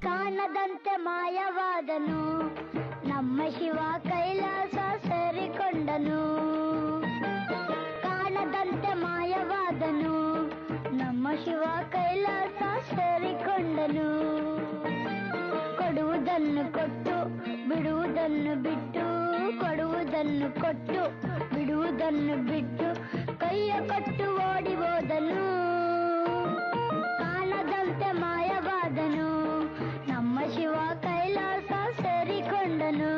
ಕಾಣದಂತೆ ಮಾಯವಾದನು ನಮ್ಮ ಶಿವ ಕೈಲಾಸ ಸೇರಿಕೊಂಡನು. ಕಾಣದಂತೆ ಮಾಯವಾದನು ನಮ್ಮ ಶಿವ ಕೈಲಾಸ ಸೇರಿಕೊಂಡನು. ಕೊಡುವುದನ್ನು ಕೊಟ್ಟು ಬಿಡುವುದನ್ನು ಬಿಟ್ಟು, ಕೊಡುವುದನ್ನು ಕೊಟ್ಟು ಬಿಡುವುದನ್ನು ಬಿಟ್ಟು, ಕೈಯ ಕೊಟ್ಟು ಓಡಿ ಹೋದನು. ಕಾಣದಂತೆ ಮಾಯವಾದನು ನಮ್ಮ ಶಿವ ಕೈಲಾಸ ಸೇರಿಕೊಂಡನು.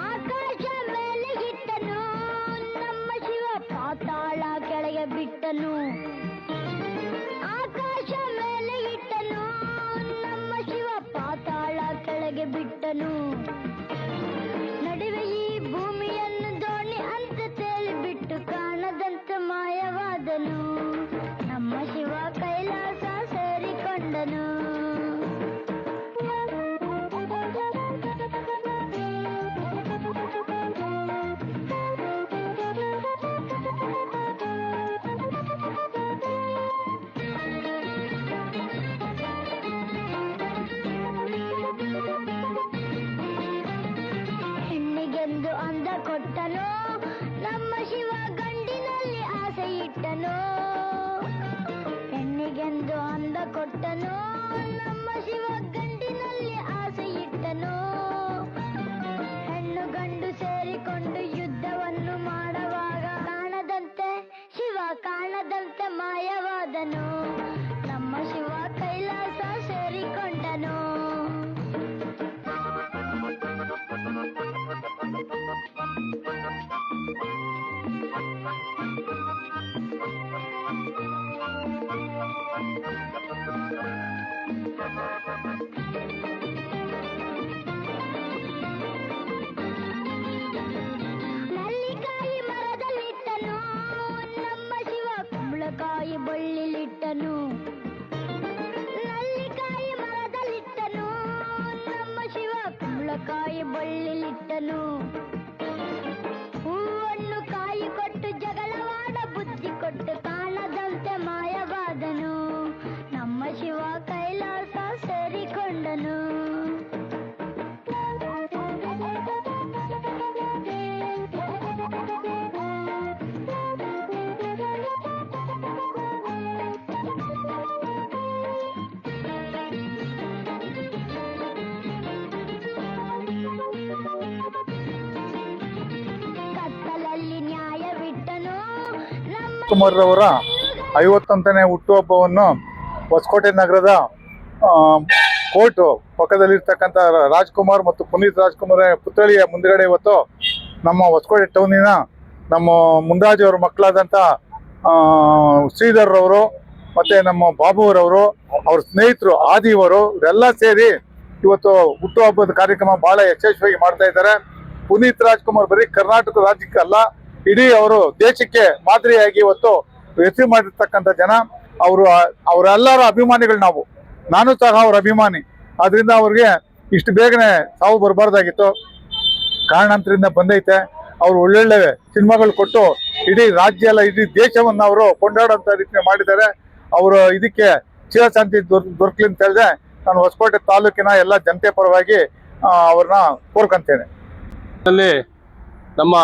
ಆಕಾಶ ಮೇಲೆ ಇಟ್ಟನು ನಮ್ಮ ಶಿವ ಪಾತಾಳ ಕೆಳಗೆ ಬಿಟ್ಟನು. ಆಕಾಶ ಮೇಲೆ ಇಟ್ಟನು ನಮ್ಮ ಶಿವ ಪಾತಾಳ ಕೆಳಗೆ ಬಿಟ್ಟನು. ನಡುವೆ ಈ ಭೂಮಿಯನ್ನು ದೋಣಿ ಅಂತ ತೇಲಿಬಿಟ್ಟು, ಕಾಣದಂತೆ ಮಾಯವಾದನು ನಮ್ಮ ಶಿವ ಕೈಲಾಸ ಸೇರಿಕೊಂಡನು. ಹೆಣ್ಣಿಗೆಂದು ಅಂದ ಕೊಟ್ಟನು ನಮ್ಮ ಶಿವ ಗಂಡಿನಲ್ಲಿ ಆಸೆ ಇಟ್ಟನು. ಹೆಣ್ಣಿಗೆಂದು ಅಂದ ಕೊಟ್ಟನು ನಮ್ಮ ಶಿವ ಗಂಡಿನಲ್ಲಿ ಆಸೆ ಇಟ್ಟನು. ಹೆಣ್ಣು ಗಂಡು ಸೇರಿಕೊಂಡು ಯುದ್ಧವನ್ನು ಮಾಡುವಾಗ, ಕಾಣದಂತೆ ಶಿವ ಕಾಣದಂತೆ ಮಾಯವಾದನು ನಮ್ಮ ಶಿವ ಕೈಲಾಸ ಸೇರಿಕೊಂಡನು. ನಲ್ಲಿಕಾಯಿ ಮರದಲ್ಲಿಟ್ಟನು ನಮ್ಮ ಶಿವ ಕುಂಬಳಕಾಯಿ ಬಳ್ಳಿಲಿಟ್ಟನು. ನಲ್ಲಿಕಾಯಿ ಮರದಲ್ಲಿಟ್ಟನು ನಮ್ಮ ಶಿವ ಕುಂಬಳಕಾಯಿ ಬಳ್ಳಿಲಿಟ್ಟನು. ಹೂವನ್ನು ಕಾಯಿ ಕೊಟ್ಟು ಜಗಳವಾಡ ಬುದ್ಧಿ ಕೊಟ್ಟು, ಕಾಣದಂತೆ ಮಾಯವಾದನು ನಮ್ಮ ಶಿವ ಕೈಲಾಸ ಸೇರಿಕೊಂಡನು. ಕತ್ತಲಲ್ಲಿ ನ್ಯಾಯವಿಟ್ಟನು ನಮ್ಮ ಕುಮಾರ್ ಅವರ 51ನೇ ಹುಟ್ಟುಹಬ್ಬವನ್ನು ಹೊಸಕೋಟೆ ನಗರದ ಕೋರ್ಟ್ ಪಕ್ಕದಲ್ಲಿರ್ತಕ್ಕಂಥ ರಾಜ್ಕುಮಾರ್ ಮತ್ತು ಪುನೀತ್ ರಾಜ್ಕುಮಾರ್ ಪುತ್ಥಳಿಯ ಮುಂದುಗಡೆ ಇವತ್ತು ನಮ್ಮ ಹೊಸಕೋಟೆ ಟೌನಿನ ನಮ್ಮ ಮುಂದಾಜ್ ಅವರ ಮಕ್ಕಳಾದಂಥ ಶ್ರೀಧರ್ ಅವರು ಮತ್ತು ನಮ್ಮ ಬಾಬುರವರು, ಅವ್ರ ಸ್ನೇಹಿತರು ಆದಿವರು, ಇವರೆಲ್ಲ ಸೇರಿ ಇವತ್ತು ಹುಟ್ಟುಹಬ್ಬದ ಕಾರ್ಯಕ್ರಮ ಭಾಳ ಯಶಸ್ವಿಯಾಗಿ ಮಾಡ್ತಾ ಇದ್ದಾರೆ. ಪುನೀತ್ ರಾಜ್ಕುಮಾರ್ ಬರೀ ಕರ್ನಾಟಕ ರಾಜ್ಯಕ್ಕೆ ಅಲ್ಲ, ಇಡೀ ಅವರು ದೇಶಕ್ಕೆ ಮಾದರಿಯಾಗಿ ಇವತ್ತು ಹೆಸರು ಮಾಡಿರ್ತಕ್ಕಂಥ ಜನ. ಅವರೆಲ್ಲರ ಅಭಿಮಾನಿಗಳು ನಾವು. ನಾನು ಸಹ ಅವ್ರ ಅಭಿಮಾನಿ. ಆದ್ರಿಂದ ಅವ್ರಿಗೆ ಇಷ್ಟು ಬೇಗನೆ ಸಾವು ಬರಬಾರ್ದಾಗಿತ್ತು. ಕಾರಣಾಂತರದಿಂದ ಬಂದೈತೆ. ಅವರು ಒಳ್ಳೊಳ್ಳೆ ಸಿನಿಮಾಗಳು ಕೊಟ್ಟು ಇಡೀ ರಾಜ್ಯ ಅಲ್ಲ, ಇಡೀ ದೇಶವನ್ನು ಅವರು ಕೊಂಡಾಡೋಂಥ ರೀತಿ ಮಾಡಿದ್ದಾರೆ. ಅವರು ಇದಕ್ಕೆ ಚಿರಶಾಂತಿ ದೊರಕಲಿ ಅಂತ ಹೇಳಿದೆ ನಾನು ಹೊಸಕೋಟೆ ತಾಲೂಕಿನ ಎಲ್ಲ ಜನತೆ ಪರವಾಗಿ ಅವ್ರನ್ನ ಕೋರ್ಕೊಂತೇನೆ. ನಮ್ಮ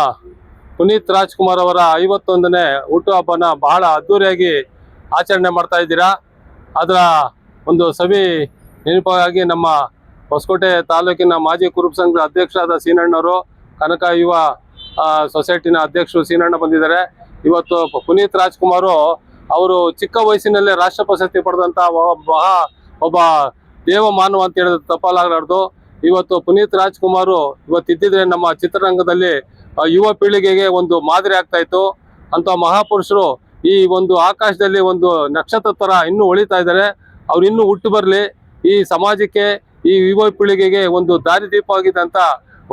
ಪುನೀತ್ ರಾಜ್ಕುಮಾರ್ ಅವರ 51ನೇ ಹುಟ್ಟುಹಬ್ಬನ ಬಹಳ ಅದ್ದೂರಿಯಾಗಿ ಆಚರಣೆ ಮಾಡ್ತಾ ಇದ್ದೀರಾ. ಅದರ ಒಂದು ಸವಿ ನೆನಪಾಗಿ ನಮ್ಮ ಹೊಸಕೋಟೆ ತಾಲೂಕಿನ ಮಾಜಿ ಕುರುಬ ಸಂಘದ ಅಧ್ಯಕ್ಷರಾದ ಸೀನಣ್ಣವರು, ಕನಕ ಯುವ ಸೊಸೈಟಿನ ಅಧ್ಯಕ್ಷರು ಸೀನಣ್ಣ ಬಂದಿದ್ದಾರೆ. ಇವತ್ತು ಪುನೀತ್ ರಾಜ್ಕುಮಾರು ಅವರು ಚಿಕ್ಕ ವಯಸ್ಸಿನಲ್ಲೇ ರಾಷ್ಟ್ರ ಪ್ರಶಸ್ತಿ ಪಡೆದಂಥ ಒಬ್ಬ ದೇವ ಮಾನವ ಅಂತ ಹೇಳಿದ್ರೆ ತಪ್ಪಲಾಗಲಾರ್ದು. ಇವತ್ತು ಪುನೀತ್ ರಾಜ್ಕುಮಾರು ಇವತ್ತಿದ್ದಿದ್ರೆ ನಮ್ಮ ಚಿತ್ರರಂಗದಲ್ಲಿ ಯುವ ಪೀಳಿಗೆಗೆ ಒಂದು ಮಾದರಿ ಆಗ್ತಾ ಇತ್ತು. ಅಂತ ಮಹಾಪುರುಷರು ಈ ಒಂದು ಆಕಾಶದಲ್ಲಿ ಒಂದು ನಕ್ಷತ್ರ ತರ ಇನ್ನೂ ಹೊಳಿತಾ ಇದ್ದಾರೆ. ಅವ್ರು ಇನ್ನೂ ಹುಟ್ಟು ಬರಲಿ. ಈ ಸಮಾಜಕ್ಕೆ, ಈ ಯುವ ಪೀಳಿಗೆಗೆ ಒಂದು ದಾರಿದೀಪವಾಗಿದ್ದಂತ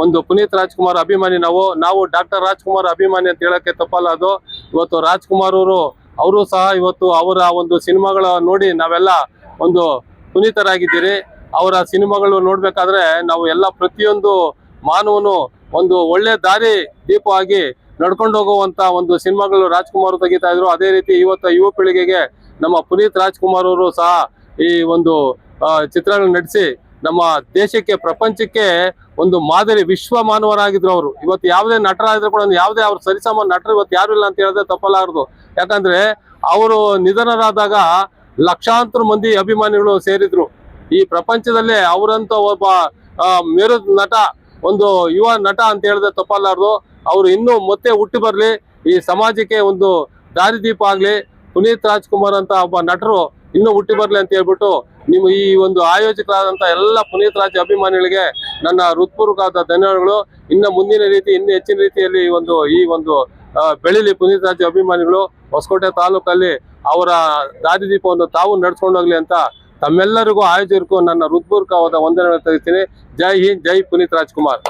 ಒಂದು ಪುನೀತ್ ರಾಜ್ಕುಮಾರ್ ಅಭಿಮಾನಿ ನಾವು ಡಾಕ್ಟರ್ ರಾಜ್ಕುಮಾರ್ ಅಭಿಮಾನಿ ಅಂತ ಹೇಳಕ್ಕೆ ತಪ್ಪಲ್ಲ. ಅದು ಇವತ್ತು ರಾಜ್ಕುಮಾರ್ ಅವರು ಅವರು ಸಹ ಇವತ್ತು ಅವರ ಒಂದು ಸಿನಿಮಾಗಳ ನೋಡಿ ನಾವೆಲ್ಲ ಒಂದು ಪುನೀತರಾಗಿದ್ದೀರಿ. ಅವರ ಸಿನಿಮಾಗಳು ನೋಡ್ಬೇಕಾದ್ರೆ ನಾವು ಎಲ್ಲ ಪ್ರತಿಯೊಂದು ಮಾನವನು ಒಂದು ಒಳ್ಳೆ ದಾರಿ ದೀಪವಾಗಿ ನಡ್ಕೊಂಡು ಹೋಗುವಂತ ಒಂದು ಸಿನಿಮಾಗಳು ರಾಜ್ಕುಮಾರ್ ತೆಗಿತಾ ಇದ್ರು. ಅದೇ ರೀತಿ ಇವತ್ತು ಯುವ ಪೀಳಿಗೆಗೆ ನಮ್ಮ ಪುನೀತ್ ರಾಜ್ಕುಮಾರ್ ಅವರು ಸಹ ಈ ಒಂದು ಚಿತ್ರಗಳನ್ನ ನಡೆಸಿ ನಮ್ಮ ದೇಶಕ್ಕೆ, ಪ್ರಪಂಚಕ್ಕೆ ಒಂದು ಮಾದರಿ ವಿಶ್ವ ಮಾನವರಾಗಿದ್ರು ಅವರು. ಇವತ್ತು ಯಾವುದೇ ನಟರಾದ್ರೂ ಕೂಡ ಯಾವುದೇ ಅವ್ರ ಸರಿಸಮಾನ ನಟರು ಇವತ್ತು ಯಾರು ಇಲ್ಲ ಅಂತ ಹೇಳಿದ್ರೆ ತಪ್ಪಲಾರದು. ಯಾಕಂದ್ರೆ ಅವರು ನಿಧನರಾದಾಗ ಲಕ್ಷಾಂತರ ಮಂದಿ ಅಭಿಮಾನಿಗಳು ಸೇರಿದ್ರು. ಈ ಪ್ರಪಂಚದಲ್ಲೇ ಅವರಂತ ಒಬ್ಬ ಮೇರು ನಟ, ಒಂದು ಯುವ ನಟ ಅಂತ ಹೇಳಿದ್ರೆ ತಪ್ಪಲಾರದು. ಅವರು ಇನ್ನೂ ಮತ್ತೆ ಹುಟ್ಟಿ ಬರ್ಲಿ, ಈ ಸಮಾಜಕ್ಕೆ ಒಂದು ದಾರಿದೀಪ ಆಗ್ಲಿ, ಪುನೀತ್ ರಾಜ್ಕುಮಾರ್ ಅಂತ ಒಬ್ಬ ನಟರು ಇನ್ನೂ ಹುಟ್ಟಿ ಬರ್ಲಿ ಅಂತ ಹೇಳ್ಬಿಟ್ಟು ನಿಮ್ಮ ಈ ಒಂದು ಆಯೋಜಕರಾದಂತ ಎಲ್ಲ ಪುನೀತ್ ರಾಜ್ ಅಭಿಮಾನಿಗಳಿಗೆ ನನ್ನ ಹೃತ್ಪೂರ್ವಕವಾದ ಧನ್ಯವಾದಗಳು. ಇನ್ನು ಮುಂದಿನ ರೀತಿ ಇನ್ನೂ ಹೆಚ್ಚಿನ ರೀತಿಯಲ್ಲಿ ಈ ಒಂದು ಬೆಳಿಲಿ ಪುನೀತ್ ರಾಜ್ ಅಭಿಮಾನಿಗಳು. ಹೊಸಕೋಟೆ ತಾಲೂಕಲ್ಲಿ ಅವರ ದಾರಿದೀಪವನ್ನು ತಾವು ನಡ್ಸ್ಕೊಂಡೋಗ್ಲಿ ಅಂತ ತಮ್ಮೆಲ್ಲರಿಗೂ ಆಯೋಜಕರಿಗೂ ನನ್ನ ಹೃತ್ಪೂರ್ವಕವಾದ ವಂದನೆಗಳನ್ನು ತಿಳಿಸ್ತೀನಿ. ಜೈ ಹಿಂದ್, ಜೈ ಪುನೀತ್ ರಾಜ್ಕುಮಾರ್.